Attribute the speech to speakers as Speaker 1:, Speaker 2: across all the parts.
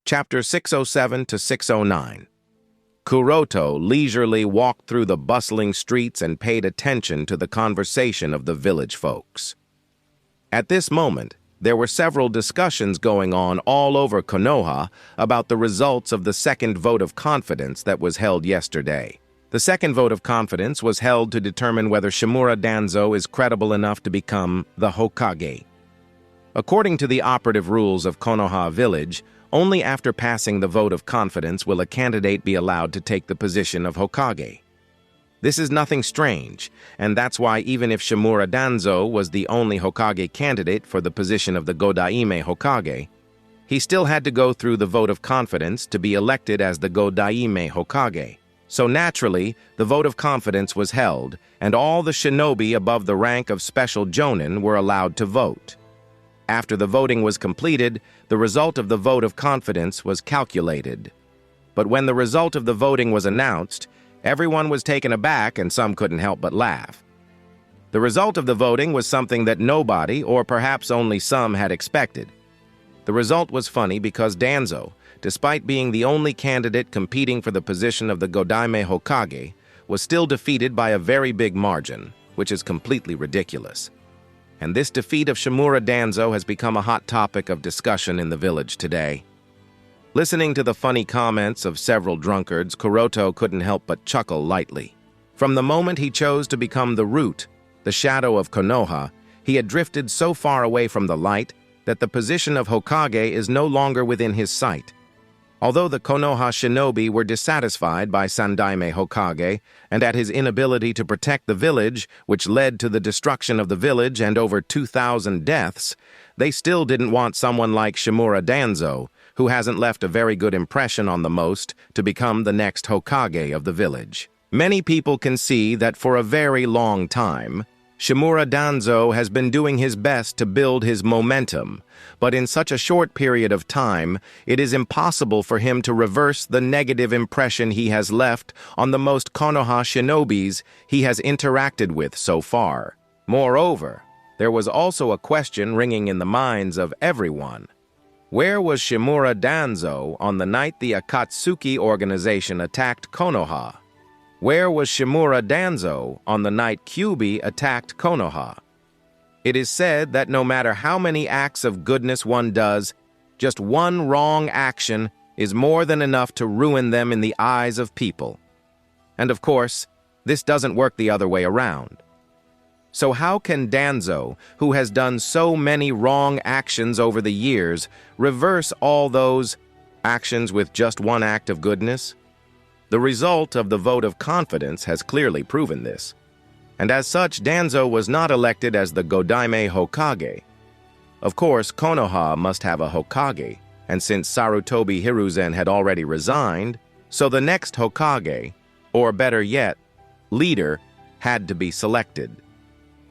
Speaker 1: Chapter 607 to 609. Kuroto leisurely walked through the bustling streets and paid attention to the conversation of the village folks. At this moment, there were several discussions going on all over Konoha about the results of the second vote of confidence that was held yesterday. The second vote of confidence was held to determine whether Shimura Danzo is credible enough to become the Hokage. According to the operative rules of Konoha Village, only after passing the vote of confidence will a candidate be allowed to take the position of Hokage. This is nothing strange, and that's why even if Shimura Danzo was the only Hokage candidate for the position of the Godaime Hokage, he still had to go through the vote of confidence to be elected as the Godaime Hokage. So naturally, the vote of confidence was held, and all the shinobi above the rank of Special Jonin were allowed to vote. After the voting was completed, the result of the vote of confidence was calculated. But when the result of the voting was announced, everyone was taken aback and some couldn't help but laugh. The result of the voting was something that nobody, or perhaps only some, had expected. The result was funny because Danzo, despite being the only candidate competing for the position of the Godaime Hokage, was still defeated by a very big margin, which is completely ridiculous. And this defeat of Shimura Danzo has become a hot topic of discussion in the village today. Listening to the funny comments of several drunkards, Kuroto couldn't help but chuckle lightly. From the moment he chose to become the root, the shadow of Konoha, he had drifted so far away from the light that the position of Hokage is no longer within his sight. Although the Konoha shinobi were dissatisfied by Sandaime Hokage and at his inability to protect the village, which led to the destruction of the village and over 2,000 deaths, they still didn't want someone like Shimura Danzo, who hasn't left a very good impression on the most, to become the next Hokage of the village. Many people can see that for a very long time, Shimura Danzo has been doing his best to build his momentum, but in such a short period of time, it is impossible for him to reverse the negative impression he has left on the most Konoha shinobis he has interacted with so far. Moreover, there was also a question ringing in the minds of everyone. Where was Shimura Danzo on the night the Akatsuki organization attacked Konoha? Where was Shimura Danzo on the night Kyuubi attacked Konoha? It is said that no matter how many acts of goodness one does, just one wrong action is more than enough to ruin them in the eyes of people. And of course, this doesn't work the other way around. So how can Danzo, who has done so many wrong actions over the years, reverse all those actions with just one act of goodness? The result of the vote of confidence has clearly proven this. And as such, Danzo was not elected as the Godaime Hokage. Of course, Konoha must have a Hokage, and since Sarutobi Hiruzen had already resigned, so the next Hokage, or better yet, leader, had to be selected.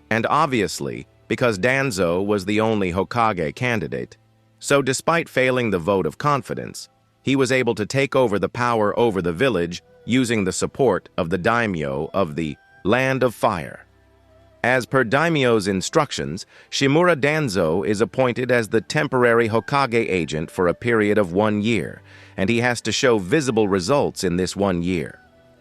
Speaker 1: And obviously, because Danzo was the only Hokage candidate, so despite failing the vote of confidence, he was able to take over the power over the village using the support of the daimyo of the Land of Fire. As per daimyo's instructions, Shimura Danzo is appointed as the temporary Hokage agent for a period of 1 year, and he has to show visible results in this 1 year.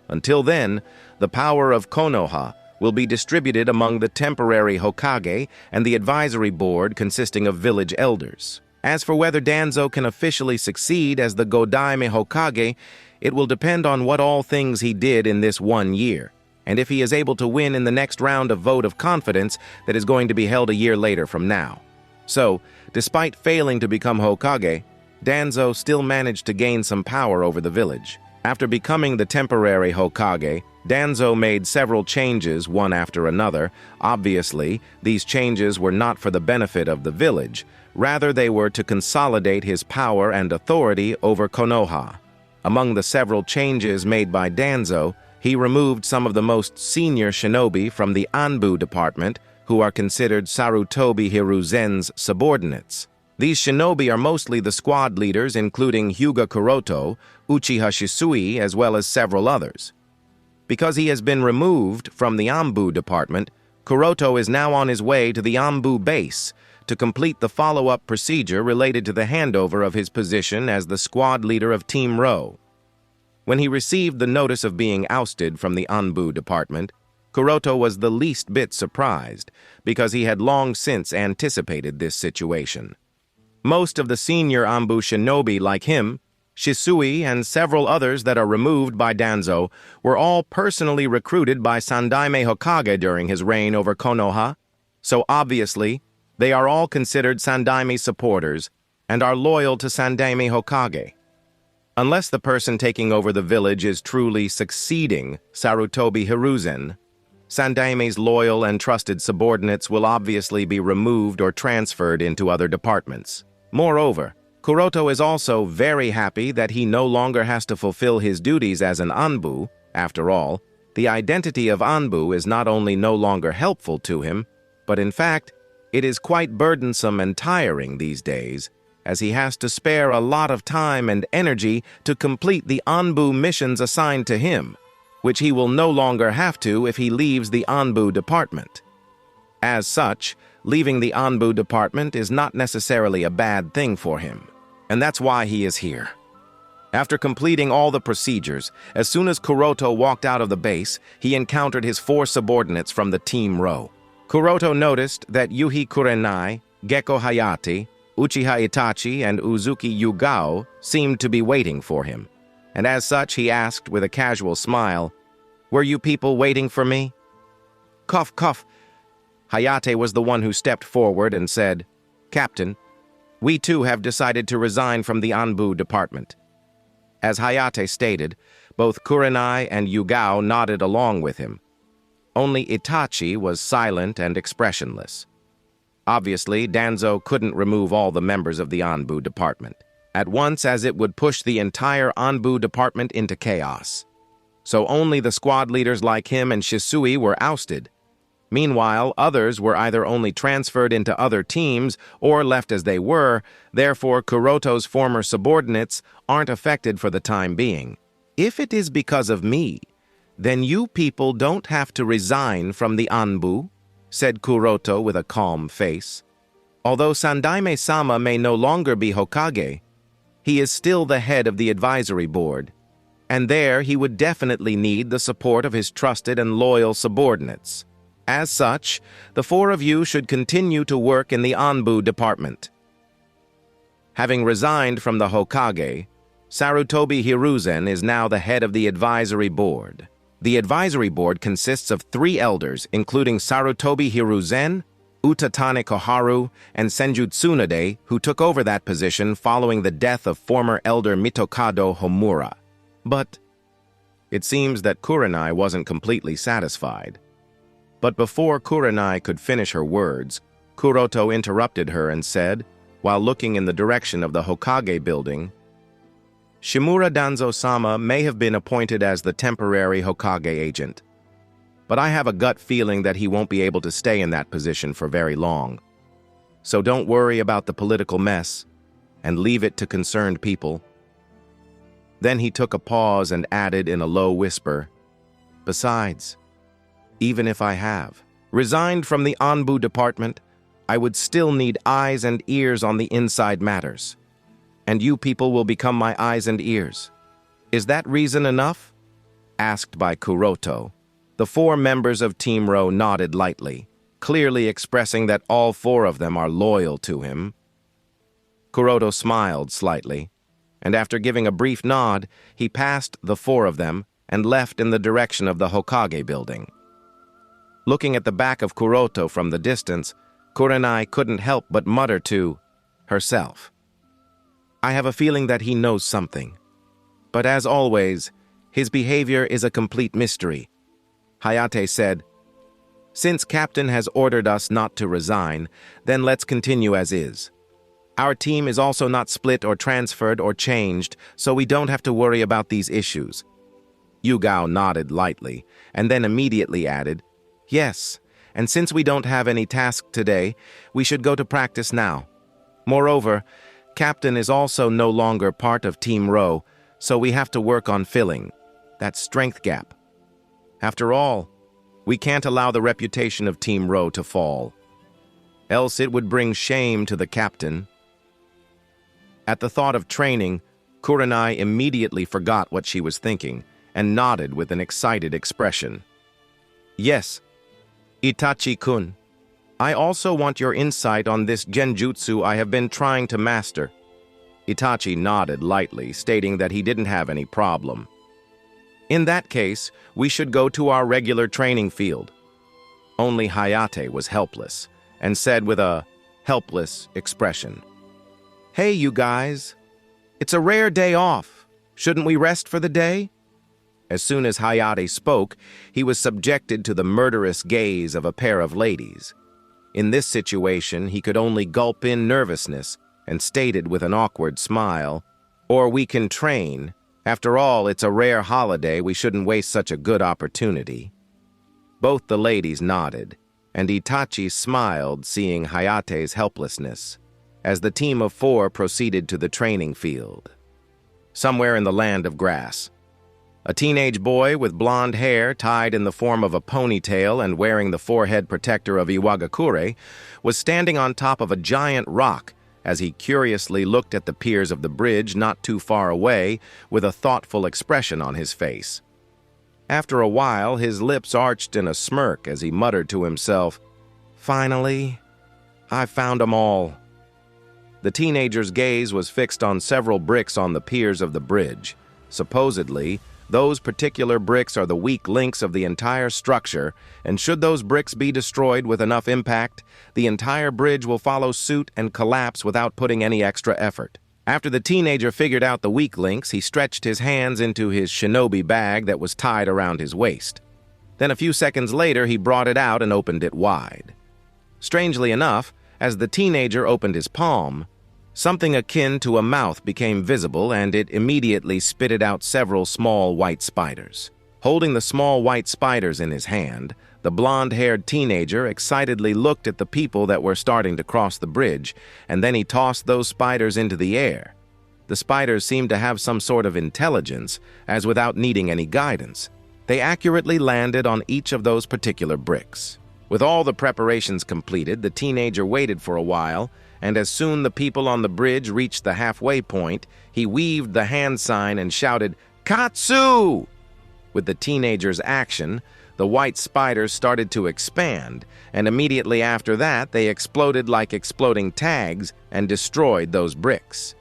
Speaker 1: Until then, the power of Konoha will be distributed among the temporary Hokage and the advisory board consisting of village elders. As for whether Danzo can officially succeed as the Godaime Hokage, it will depend on what all things he did in this 1 year, and if he is able to win in the next round of vote of confidence that is going to be held a year later from now. So, despite failing to become Hokage, Danzo still managed to gain some power over the village. After becoming the temporary Hokage, Danzo made several changes one after another. Obviously, these changes were not for the benefit of the village. Rather, they were to consolidate his power and authority over Konoha. Among the several changes made by Danzo, he removed some of the most senior shinobi from the Anbu department, who are considered Sarutobi Hiruzen's subordinates. These shinobi are mostly the squad leaders, including Hyuga Kuroto, Uchiha Shisui, as well as several others. Because he has been removed from the Anbu department, Kuroto is now on his way to the Anbu base to complete the follow-up procedure related to the handover of his position as the squad leader of Team Ro. When he received the notice of being ousted from the Anbu department, Kuroto was the least bit surprised, because he had long since anticipated this situation. Most of the senior Anbu shinobi like him, Shisui, and several others that are removed by Danzo were all personally recruited by Sandaime Hokage during his reign over Konoha, so obviously they are all considered Sandaime supporters and are loyal to Sandaime Hokage. Unless the person taking over the village is truly succeeding Sarutobi Hiruzen, Sandaime's loyal and trusted subordinates will obviously be removed or transferred into other departments. Moreover, Kuroto is also very happy that he no longer has to fulfill his duties as an Anbu. After all, the identity of Anbu is not only no longer helpful to him, but in fact, it is quite burdensome and tiring these days, as he has to spare a lot of time and energy to complete the Anbu missions assigned to him, which he will no longer have to if he leaves the Anbu department. As such, leaving the Anbu department is not necessarily a bad thing for him, and that's why he is here. After completing all the procedures, as soon as Kuroto walked out of the base, he encountered his 4 subordinates from the Team Ro. Kuroto noticed that Yuhi Kurenai, Gekko Hayate, Uchiha Itachi, and Uzuki Yugao seemed to be waiting for him, and as such he asked with a casual smile, "Were you people waiting for me?" Cough, cough. Hayate was the one who stepped forward and said, "Captain, we too have decided to resign from the Anbu department." As Hayate stated, both Kurenai and Yugao nodded along with him. Only Itachi was silent and expressionless. Obviously, Danzo couldn't remove all the members of the Anbu department at once, as it would push the entire Anbu department into chaos. So only the squad leaders like him and Shisui were ousted. Meanwhile, others were either only transferred into other teams or left as they were, therefore Kuroto's former subordinates aren't affected for the time being. If it is because of me, then you people don't have to resign from the Anbu, said Kuroto with a calm face. Although Sandaime-sama may no longer be Hokage, he is still the head of the advisory board, and there he would definitely need the support of his trusted and loyal subordinates. As such, the 4 of you should continue to work in the Anbu department. Having resigned from the Hokage, Sarutobi Hiruzen is now the head of the advisory board. The advisory board consists of 3 elders, including Sarutobi Hiruzen, Utatane Koharu, and Senju Tsunade, who took over that position following the death of former elder Mitokado Homura. But it seems that Kurenai wasn't completely satisfied. But before Kurenai could finish her words, Kuroto interrupted her and said, while looking in the direction of the Hokage building, "Shimura Danzo-sama may have been appointed as the temporary Hokage agent, but I have a gut feeling that he won't be able to stay in that position for very long. So don't worry about the political mess, and leave it to concerned people." Then he took a pause and added in a low whisper, "Besides, even if I have resigned from the Anbu department, I would still need eyes and ears on the inside matters. And you people will become my eyes and ears. Is that reason enough?" Asked by Kuroto. The 4 members of Team Ro nodded lightly, clearly expressing that all 4 of them are loyal to him. Kuroto smiled slightly, and after giving a brief nod, he passed the 4 of them and left in the direction of the Hokage building. Looking at the back of Kuroto from the distance, Kurenai couldn't help but mutter to herself, "I have a feeling that he knows something. But as always, his behavior is a complete mystery." Hayate said, "Since Captain has ordered us not to resign, then let's continue as is. Our team is also not split or transferred or changed, so we don't have to worry about these issues." Yugao nodded lightly, and then immediately added, "Yes, and since we don't have any task today, we should go to practice now. Moreover, Captain is also no longer part of Team Ro, so we have to work on filling that strength gap. After all, we can't allow the reputation of Team Ro to fall." else it would bring shame to the captain. At the thought of training, Kurenai immediately forgot what she was thinking and nodded with an excited expression. Yes, Itachi-kun. I also want your insight on this genjutsu I have been trying to master. Itachi nodded lightly, stating that he didn't have any problem. In that case, we should go to our regular training field. Only Hayate was helpless, and said with a helpless expression, Hey, you guys. It's a rare day off. Shouldn't we rest for the day? As soon as Hayate spoke, he was subjected to the murderous gaze of a pair of ladies. In this situation, he could only gulp in nervousness and stated with an awkward smile, Or we can train. After all, it's a rare holiday. We shouldn't waste such a good opportunity. Both the ladies nodded, and Itachi smiled, seeing Hayate's helplessness, as the team of 4 proceeded to the training field. Somewhere in the land of grass, a teenage boy with blonde hair tied in the form of a ponytail and wearing the forehead protector of Iwagakure was standing on top of a giant rock as he curiously looked at the piers of the bridge not too far away with a thoughtful expression on his face. After a while, his lips arched in a smirk as he muttered to himself, Finally, I found 'em all. The teenager's gaze was fixed on several bricks on the piers of the bridge. Supposedly, those particular bricks are the weak links of the entire structure, and should those bricks be destroyed with enough impact, the entire bridge will follow suit and collapse without putting any extra effort. After the teenager figured out the weak links, he stretched his hands into his shinobi bag that was tied around his waist. Then a few seconds later, he brought it out and opened it wide. Strangely enough, as the teenager opened his palm, something akin to a mouth became visible, and it immediately spitted out several small white spiders. Holding the small white spiders in his hand, the blonde-haired teenager excitedly looked at the people that were starting to cross the bridge, and then he tossed those spiders into the air. The spiders seemed to have some sort of intelligence, as without needing any guidance, they accurately landed on each of those particular bricks. With all the preparations completed, the teenager waited for a while, and as soon the people on the bridge reached the halfway point, he waved the hand sign and shouted, Katsu! With the teenager's action, the white spiders started to expand, and immediately after that, they exploded like exploding tags and destroyed those bricks.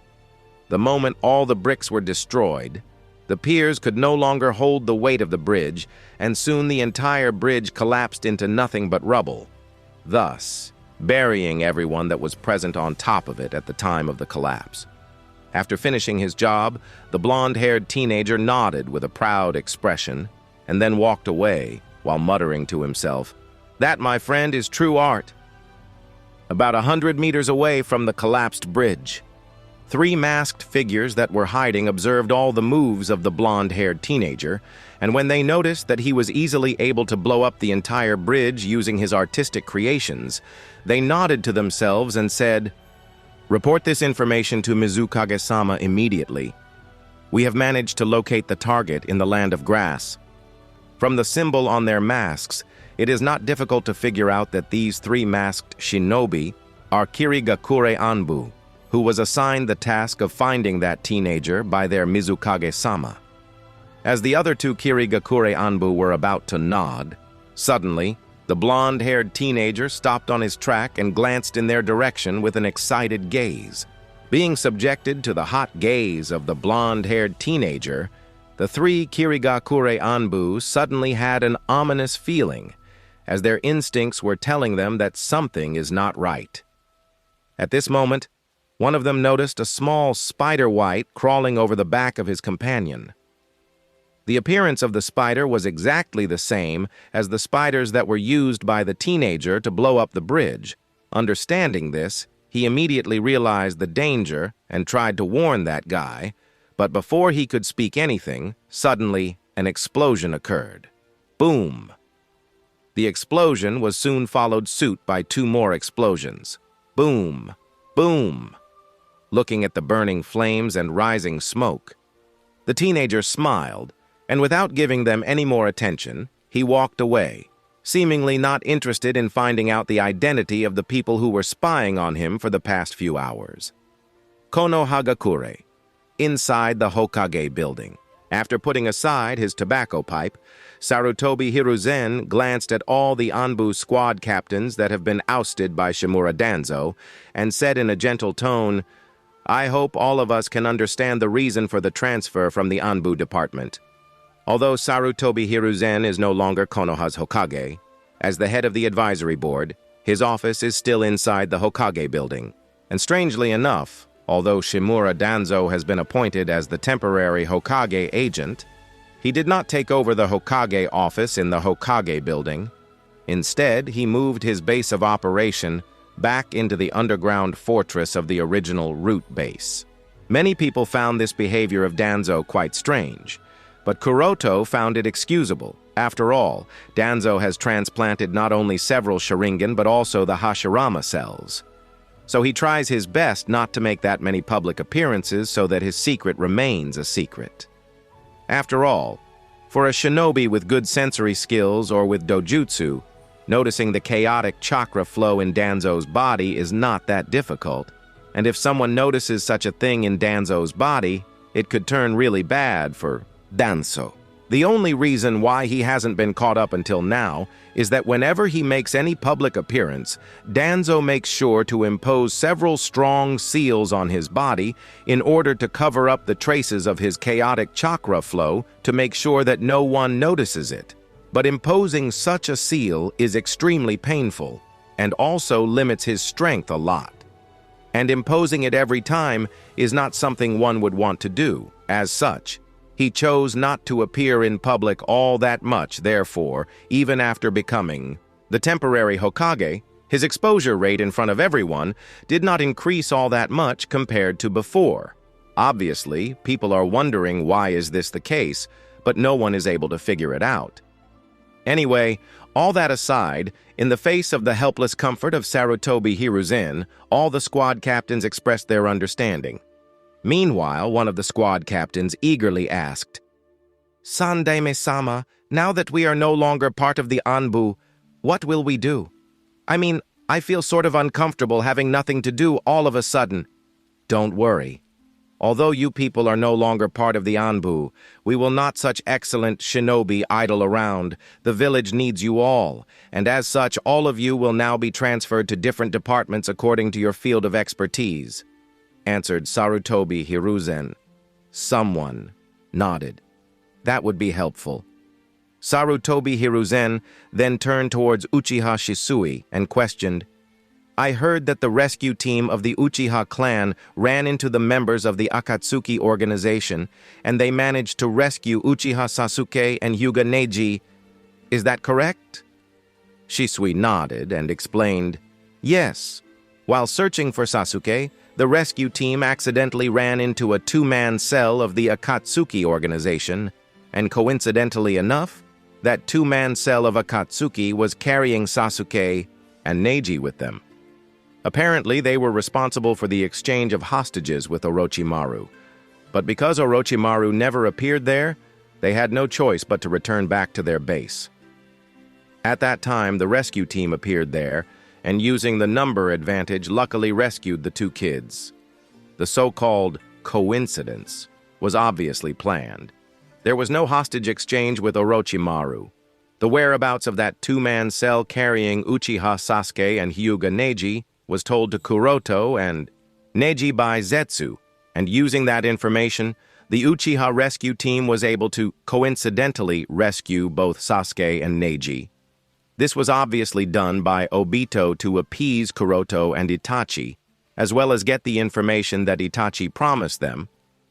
Speaker 1: The moment all the bricks were destroyed, the piers could no longer hold the weight of the bridge, and soon the entire bridge collapsed into nothing but rubble, thus burying everyone that was present on top of it at the time of the collapse. After finishing his job, the blonde-haired teenager nodded with a proud expression and then walked away while muttering to himself, That, my friend, is true art. About 100 meters away from the collapsed bridge, 3 masked figures that were hiding observed all the moves of the blonde-haired teenager, and when they noticed that he was easily able to blow up the entire bridge using his artistic creations, they nodded to themselves and said, Report this information to Mizukage-sama immediately. We have managed to locate the target in the land of grass. From the symbol on their masks, it is not difficult to figure out that these 3 masked shinobi are Kirigakure Anbu, who was assigned the task of finding that teenager by their Mizukage-sama. As the other 2 Kirigakure Anbu were about to nod, suddenly, the blonde-haired teenager stopped on his track and glanced in their direction with an excited gaze. Being subjected to the hot gaze of the blonde-haired teenager, the 3 Kirigakure Anbu suddenly had an ominous feeling, as their instincts were telling them that something is not right. At this moment, one of them noticed a small spider white crawling over the back of his companion. The appearance of the spider was exactly the same as the spiders that were used by the teenager to blow up the bridge. Understanding this, he immediately realized the danger and tried to warn that guy, but before he could speak anything, suddenly an explosion occurred. Boom! The explosion was soon followed suit by 2 more explosions. Boom! Boom! Looking at the burning flames and rising smoke, the teenager smiled, and without giving them any more attention, he walked away, seemingly not interested in finding out the identity of the people who were spying on him for the past few hours. Kono Hagakure, inside the Hokage building. After putting aside his tobacco pipe, Sarutobi Hiruzen glanced at all the Anbu squad captains that have been ousted by Shimura Danzo and said in a gentle tone, "I hope all of us can understand the reason for the transfer from the Anbu department." Although Sarutobi Hiruzen is no longer Konoha's Hokage, as the head of the advisory board, his office is still inside the Hokage building. And strangely enough, although Shimura Danzo has been appointed as the temporary Hokage agent, he did not take over the Hokage office in the Hokage building. Instead, he moved his base of operation back into the underground fortress of the original root base. Many people found this behavior of Danzo quite strange, but Kuroto found it excusable. After all, Danzo has transplanted not only several Sharingan but also the Hashirama cells. So he tries his best not to make that many public appearances so that his secret remains a secret. After all, for a shinobi with good sensory skills or with dojutsu, noticing the chaotic chakra flow in Danzo's body is not that difficult, and if someone notices such a thing in Danzo's body, it could turn really bad for Danzo. The only reason why he hasn't been caught up until now is that whenever he makes any public appearance, Danzo makes sure to impose several strong seals on his body in order to cover up the traces of his chaotic chakra flow to make sure that no one notices it. But imposing such a seal is extremely painful and also limits his strength a lot. And imposing it every time is not something one would want to do. As such, he chose not to appear in public all that much, therefore, even after becoming the temporary Hokage, his exposure rate in front of everyone did not increase all that much compared to before. Obviously, people are wondering why is this the case, but no one is able to figure it out. Anyway, all that aside, in the face of the helpless comfort of Sarutobi Hiruzen, all the squad captains expressed their understanding. Meanwhile, one of the squad captains eagerly asked, "Sandaime-sama, now that we are no longer part of the Anbu, what will we do? I mean, I feel sort of uncomfortable having nothing to do all of a sudden." "Don't worry. Although you people are no longer part of the Anbu, we will not such excellent shinobi idle around. The village needs you all, and as such, all of you will now be transferred to different departments according to your field of expertise," answered Sarutobi Hiruzen. Someone nodded. That would be helpful. Sarutobi Hiruzen then turned towards Uchiha Shisui and questioned, "I heard that the rescue team of the Uchiha clan ran into the members of the Akatsuki organization, and they managed to rescue Uchiha Sasuke and Hyuga Neji. Is that correct?" Shisui nodded and explained, "Yes. While searching for Sasuke, the rescue team accidentally ran into a two-man cell of the Akatsuki organization, and coincidentally enough, that two-man cell of Akatsuki was carrying Sasuke and Neji with them. Apparently, they were responsible for the exchange of hostages with Orochimaru, but because Orochimaru never appeared there, they had no choice but to return back to their base. At that time, the rescue team appeared there, and using the number advantage luckily rescued the two kids. The so-called coincidence was obviously planned. There was no hostage exchange with Orochimaru. The whereabouts of that two-man cell carrying Uchiha Sasuke and Hyuga Neji was told to Kuroto and Neji by Zetsu, and using that information, the Uchiha rescue team was able to coincidentally rescue both Sasuke and Neji. This was obviously done by Obito to appease Kuroto and Itachi, as well as get the information that Itachi promised them.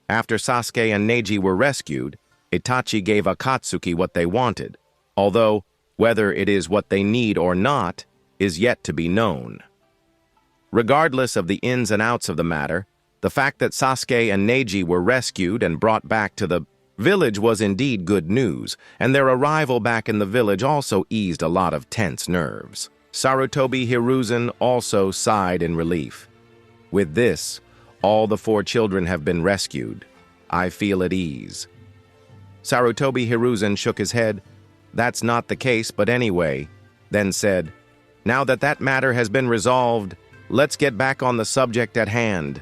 Speaker 1: After Sasuke and Neji were rescued, Itachi gave Akatsuki what they wanted, although whether it is what they need or not is yet to be known. Regardless of the ins and outs of the matter, the fact that Sasuke and Neji were rescued and brought back to the village was indeed good news, and their arrival back in the village also eased a lot of tense nerves. Sarutobi Hiruzen also sighed in relief. With this, all the 4 children have been rescued. I feel at ease. Sarutobi Hiruzen shook his head. That's not the case, but anyway, then said, "Now that that matter has been resolved, let's get back on the subject at hand."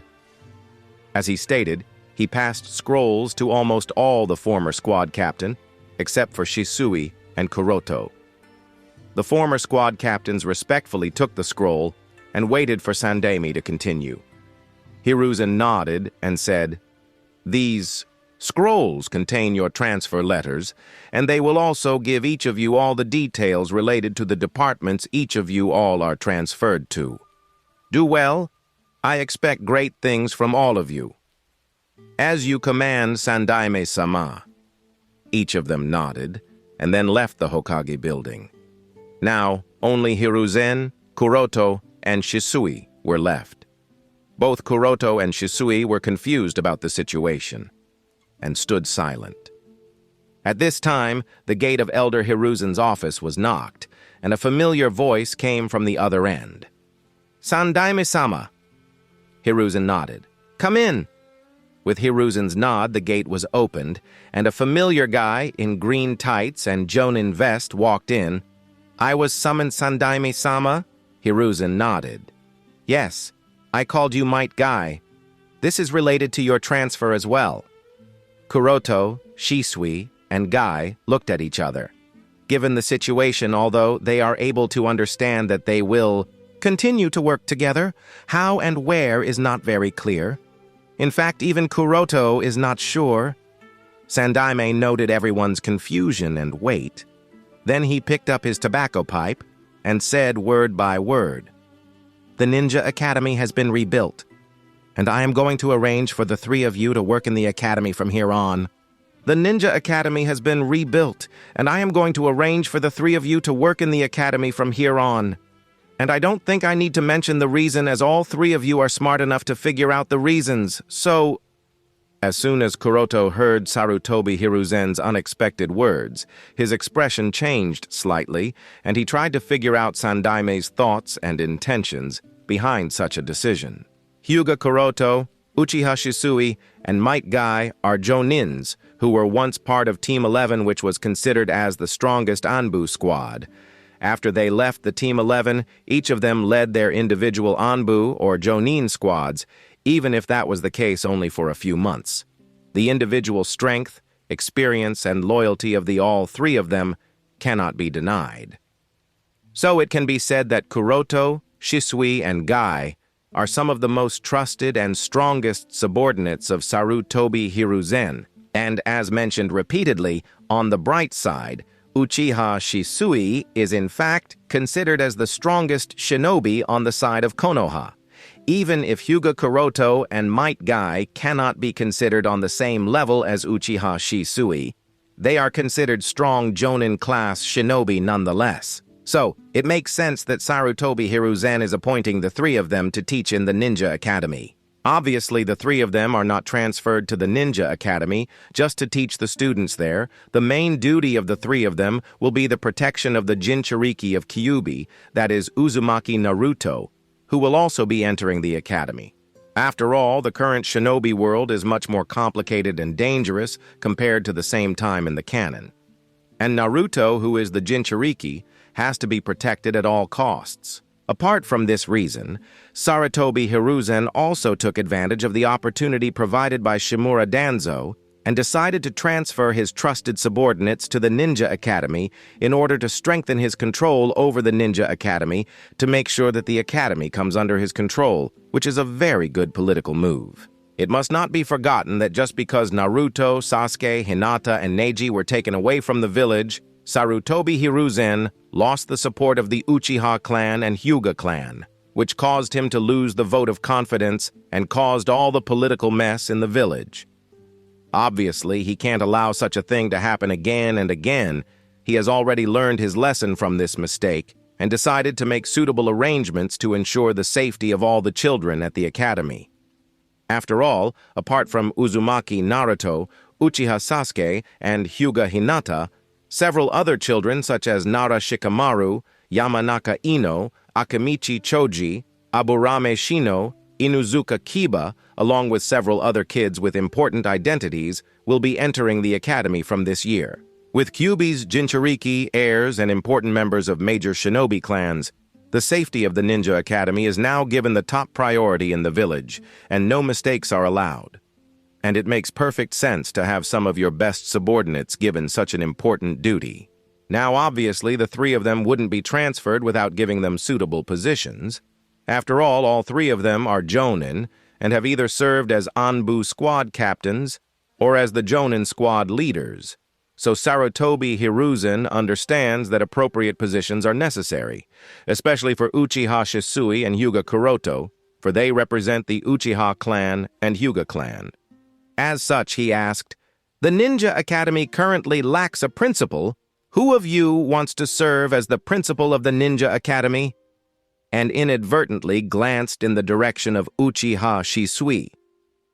Speaker 1: As he stated, he passed scrolls to almost all the former squad captain, except for Shisui and Kuroto. The former squad captains respectfully took the scroll and waited for Sandaime to continue. Hiruzen nodded and said, "These scrolls contain your transfer letters, and they will also give each of you all the details related to the departments each of you all are transferred to. Do well. I expect great things from all of you. As you command, Sandaime-sama." Each of them nodded, and then left the Hokage building. Now, only Hiruzen, Kuroto, and Shisui were left. Both Kuroto and Shisui were confused about the situation, and stood silent. At this time, the gate of Elder Hiruzen's office was knocked, and a familiar voice came from the other end. "Sandaime-sama." Hiruzen nodded. "Come in." With Hiruzen's nod, the gate was opened, and a familiar guy in green tights and jonin vest walked in. "I was summoned, Sandaime-sama?" Hiruzen nodded. "Yes, I called you Might Guy. This is related to your transfer as well." Kuroto, Shisui, and Guy looked at each other. Given the situation, although they are able to understand that they will continue to work together, how and where is not very clear. In fact, even Kuroto is not sure. Sandaime noted everyone's confusion and wait. Then he picked up his tobacco pipe and said word by word, "The Ninja Academy has been rebuilt, and I am going to arrange for the three of you to work in the academy from here on. The Ninja Academy has been rebuilt, and I am going to arrange for the three of you to work in the academy from here on. And I don't think I need to mention the reason, as all three of you are smart enough to figure out the reasons, so—" As soon as Kuroto heard Sarutobi Hiruzen's unexpected words, his expression changed slightly, and he tried to figure out Sandaime's thoughts and intentions behind such a decision. Hyuga Kuroto, Uchiha Shisui, and Might Guy are jonins who were once part of Team 11, which was considered as the strongest Anbu squad. After they left the Team 11, each of them led their individual Anbu or Jonin squads, even if that was the case only for a few months. The individual strength, experience, and loyalty of the all three of them cannot be denied. So it can be said that Kuroto, Shisui, and Guy are some of the most trusted and strongest subordinates of Sarutobi Hiruzen, and as mentioned repeatedly, on the bright side, Uchiha Shisui is in fact considered as the strongest shinobi on the side of Konoha. Even if Hyuga Kuroto and Might Guy cannot be considered on the same level as Uchiha Shisui, they are considered strong Jonin-class shinobi nonetheless. So, it makes sense that Sarutobi Hiruzen is appointing the three of them to teach in the Ninja Academy. Obviously, the three of them are not transferred to the Ninja Academy just to teach the students there. The main duty of the three of them will be the protection of the Jinchuriki of Kyuubi, that is Uzumaki Naruto, who will also be entering the academy. After all, the current shinobi world is much more complicated and dangerous compared to the same time in the canon. And Naruto, who is the Jinchuriki, has to be protected at all costs. Apart from this reason, Sarutobi Hiruzen also took advantage of the opportunity provided by Shimura Danzo and decided to transfer his trusted subordinates to the Ninja Academy in order to strengthen his control over the Ninja Academy to make sure that the academy comes under his control, which is a very good political move. It must not be forgotten that just because Naruto, Sasuke, Hinata, and Neji were taken away from the village, Sarutobi Hiruzen lost the support of the Uchiha clan and Hyuga clan, which caused him to lose the vote of confidence and caused all the political mess in the village. Obviously, he can't allow such a thing to happen again and again. He has already learned his lesson from this mistake and decided to make suitable arrangements to ensure the safety of all the children at the academy. After all, apart from Uzumaki Naruto, Uchiha Sasuke, and Hyuga Hinata, several other children such as Nara Shikamaru, Yamanaka Ino, Akamichi Choji, Aburame Shino, Inuzuka Kiba, along with several other kids with important identities, will be entering the academy from this year. With Kyuubi's Jinchuriki, heirs, and important members of major shinobi clans, the safety of the Ninja Academy is now given the top priority in the village, and no mistakes are allowed. And it makes perfect sense to have some of your best subordinates given such an important duty. Now, obviously, the three of them wouldn't be transferred without giving them suitable positions. After all three of them are Jonin and have either served as Anbu squad captains or as the Jonin squad leaders. So Sarutobi Hiruzen understands that appropriate positions are necessary, especially for Uchiha Shisui and Hyuga Kuroto, for they represent the Uchiha clan and Hyuga clan. As such, he asked, "The Ninja Academy currently lacks a principal. Who of you wants to serve as the principal of the Ninja Academy?" And inadvertently glanced in the direction of Uchiha Shisui.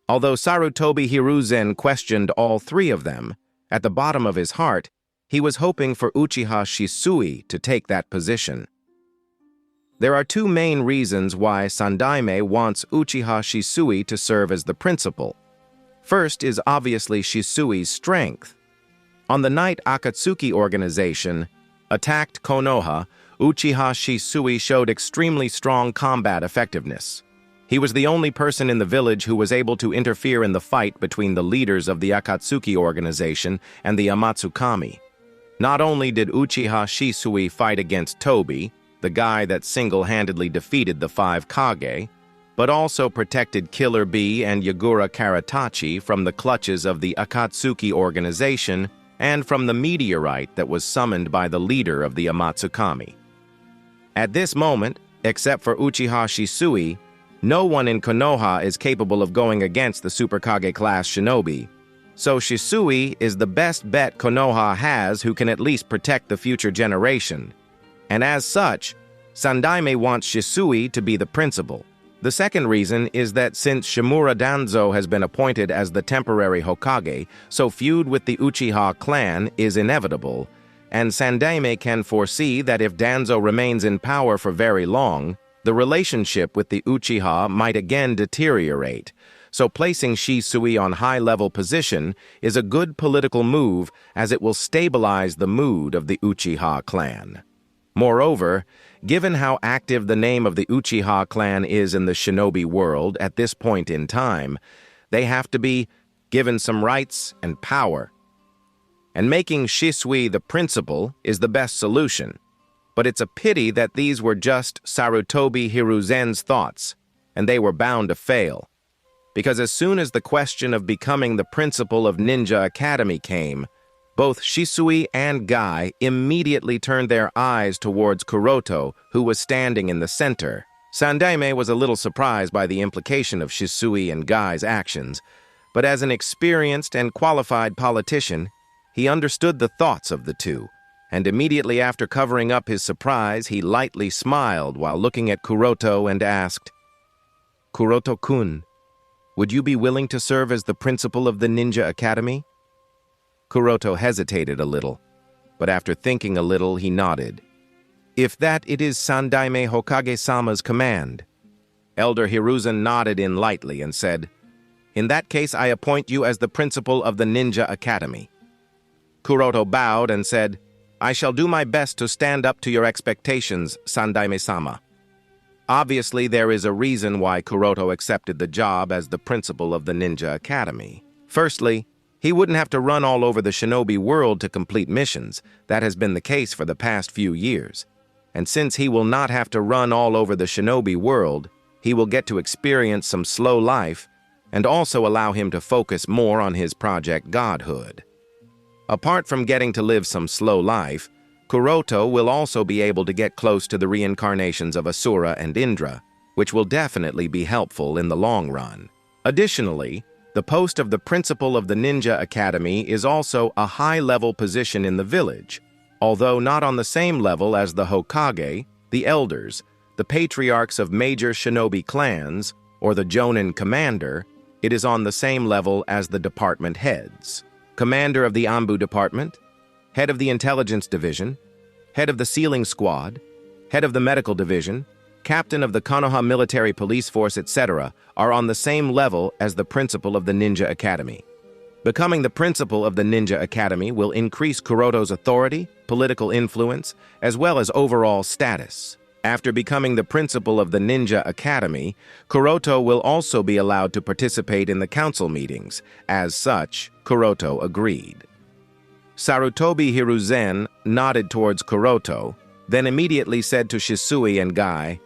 Speaker 1: Although Sarutobi Hiruzen questioned all three of them, at the bottom of his heart, he was hoping for Uchiha Shisui to take that position. There are two main reasons why Sandaime wants Uchiha Shisui to serve as the principal. First is obviously Shisui's strength. On the night Akatsuki organization attacked Konoha, Uchiha Shisui showed extremely strong combat effectiveness. He was the only person in the village who was able to interfere in the fight between the leaders of the Akatsuki organization and the Amatsukami. Not only did Uchiha Shisui fight against Tobi, the guy that single-handedly defeated the 5 Kage, but also protected Killer Bee and Yagura Karatachi from the clutches of the Akatsuki organization and from the meteorite that was summoned by the leader of the Amatsukami. At this moment, except for Uchiha Shisui, no one in Konoha is capable of going against the Super Kage-class shinobi, so Shisui is the best bet Konoha has who can at least protect the future generation. And as such, Sandaime wants Shisui to be the principal. The second reason is that since Shimura Danzo has been appointed as the temporary Hokage, so feud with the Uchiha clan is inevitable, and Sandaime can foresee that if Danzo remains in power for very long, the relationship with the Uchiha might again deteriorate, so placing Shisui on high-level position is a good political move as it will stabilize the mood of the Uchiha clan. Moreover, given how active the name of the Uchiha clan is in the shinobi world at this point in time, they have to be given some rights and power. And making Shisui the principal is the best solution. But it's a pity that these were just Sarutobi Hiruzen's thoughts, and they were bound to fail. Because as soon as the question of becoming the principal of Ninja Academy came, both Shisui and Guy immediately turned their eyes towards Kuroto, who was standing in the center. Sandaime was a little surprised by the implication of Shisui and Guy's actions, but as an experienced and qualified politician, he understood the thoughts of the two. And immediately after covering up his surprise, he lightly smiled while looking at Kuroto and asked, "Kuroto-kun, would you be willing to serve as the principal of the Ninja Academy?" Kuroto hesitated a little, but after thinking a little, he nodded. "If that it is Sandaime Hokage-sama's command." Elder Hiruzen nodded in lightly and said, "In that case, I appoint you as the principal of the Ninja Academy." Kuroto bowed and said, "I shall do my best to stand up to your expectations, Sandaime-sama." Obviously, there is a reason why Kuroto accepted the job as the principal of the Ninja Academy. Firstly, he wouldn't have to run all over the shinobi world to complete missions. That has been the case for the past few years. And since he will not have to run all over the shinobi world, he will get to experience some slow life and also allow him to focus more on his project godhood. Apart from getting to live some slow life, Kuroto will also be able to get close to the reincarnations of Asura and Indra, which will definitely be helpful in the long run. Additionally, the post of the principal of the Ninja Academy is also a high-level position in the village, although not on the same level as the Hokage, the elders, the patriarchs of major shinobi clans, or the Jonin commander. It is on the same level as the department heads. Commander of the Anbu Department, head of the Intelligence Division, head of the Sealing Squad, head of the Medical Division, captain of the Konoha Military Police Force, etc., are on the same level as the principal of the Ninja Academy. Becoming the principal of the Ninja Academy will increase Kuroto's authority, political influence, as well as overall status. After becoming the principal of the Ninja Academy, Kuroto will also be allowed to participate in the council meetings. As such, Kuroto agreed. Sarutobi Hiruzen nodded towards Kuroto, then immediately said to Shisui and Guy,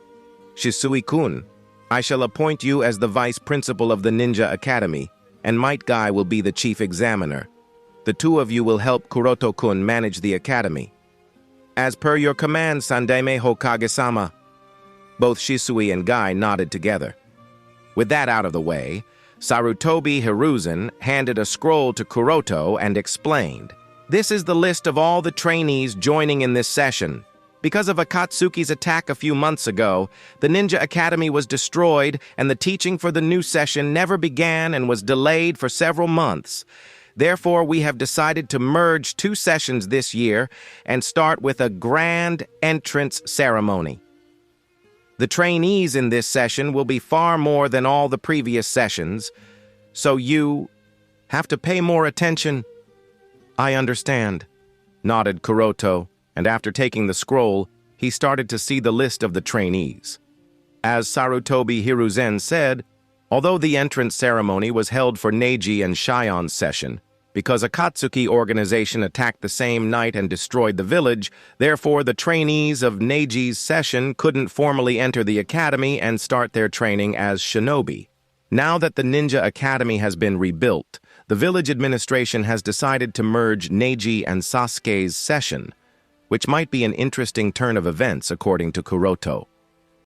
Speaker 1: "Shisui-kun, I shall appoint you as the vice principal of the Ninja Academy, and Might Guy will be the chief examiner. The two of you will help Kuroto-kun manage the academy." "As per your command, Sandaime Hokage-sama." Both Shisui and Guy nodded together. With that out of the way, Sarutobi Hiruzen handed a scroll to Kuroto and explained, "This is the list of all the trainees joining in this session. Because of Akatsuki's attack a few months ago, the Ninja Academy was destroyed and the teaching for the new session never began and was delayed for several months. Therefore, we have decided to merge two sessions this year and start with a grand entrance ceremony. The trainees in this session will be far more than all the previous sessions, so you have to pay more attention." "I understand," nodded Kuroto, and after taking the scroll, he started to see the list of the trainees. As Sarutobi Hiruzen said, although the entrance ceremony was held for Neji and Shion's session, because Akatsuki organization attacked the same night and destroyed the village, therefore the trainees of Neji's session couldn't formally enter the academy and start their training as shinobi. Now that the Ninja Academy has been rebuilt, the village administration has decided to merge Neji and Sasuke's session, which might be an interesting turn of events according to Kuroto.